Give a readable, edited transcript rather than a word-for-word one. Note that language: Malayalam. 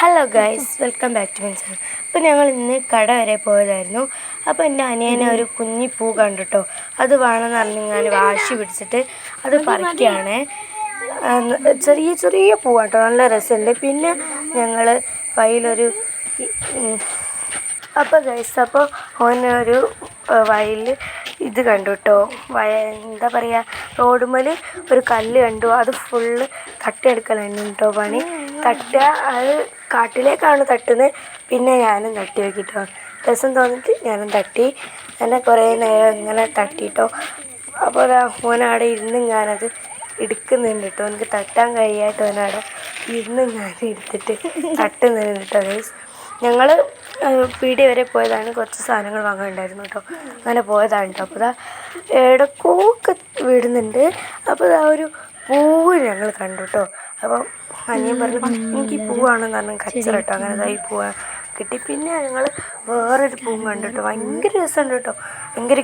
Hello guys, welcome back to my channel. അപ്പോൾ ഞങ്ങൾ ഇന്ന് കട വരെ പോയതായിരുന്നു. അപ്പോൾ എൻ്റെ അനിയനെ ഒരു കുഞ്ഞി പൂ കണ്ടിട്ടോ, അത് വേണമെന്ന് പറഞ്ഞ് ഞാൻ വാശി പിടിച്ചിട്ട് അത് പറിക്കുകയാണ്. ചെറിയ ചെറിയ പൂവാട്ടോ, നല്ല രസമുണ്ട്. പിന്നെ ഞങ്ങൾ വയലൊരു അപ്പോൾ ഗൈസ്, അപ്പോൾ ഓനൊരു വയലിൽ ഇത് കണ്ടു കേട്ടോ. എന്താ പറയുക, റോഡുമ്മൽ ഒരു കല്ല് കണ്ടു. അത് ഫുള്ള് തട്ടിയെടുക്കലായിരുന്നു കേട്ടോ പണി. തട്ടുക, അത് കാട്ടിലേക്കാണ് തട്ടുന്നത്. പിന്നെ ഞാനും തട്ടി നോക്കിട്ടോ, രസം തോന്നിയിട്ട് ഞാനും തട്ടി. എന്നെ കുറേ നേരം ഇങ്ങനെ തട്ടിയിട്ടോ. അപ്പോൾ ഓനവിടെ ഇരുന്ന് ഞാനത് എടുക്കുന്നുണ്ട് കേട്ടോ. എനിക്ക് തട്ടാൻ കഴിയാട്ടോ, ഓനവിടെ ഇരുന്ന് ഞാൻ എടുത്തിട്ട് തട്ടുന്നുണ്ട് കേട്ടോ ഗൈസ്. ഞങ്ങൾ പീടിക വരെ പോയതാണ്, കുറച്ച് സാധനങ്ങൾ വാങ്ങാനുണ്ടായിരുന്നു കേട്ടോ. അങ്ങനെ പോയതാണ് കേട്ടോ. അപ്പോൾ ഇടയ്ക്കൊക്കെ വിടുന്നുണ്ട്. അപ്പോൾ ഒരു പൂവ് ഞങ്ങൾ കണ്ടു കേട്ടോ. അപ്പം അനിയൻ പറഞ്ഞു എനിക്ക് ഈ പൂവാണെന്ന് പറഞ്ഞു കച്ചറ കേട്ടോ. അങ്ങനെ ഈ പൂവ് കിട്ടി. പിന്നെ ഞങ്ങൾ വേറൊരു പൂവും കണ്ടു കേട്ടോ. ഭയങ്കര രസമുണ്ട് കേട്ടോ, ഭയങ്കര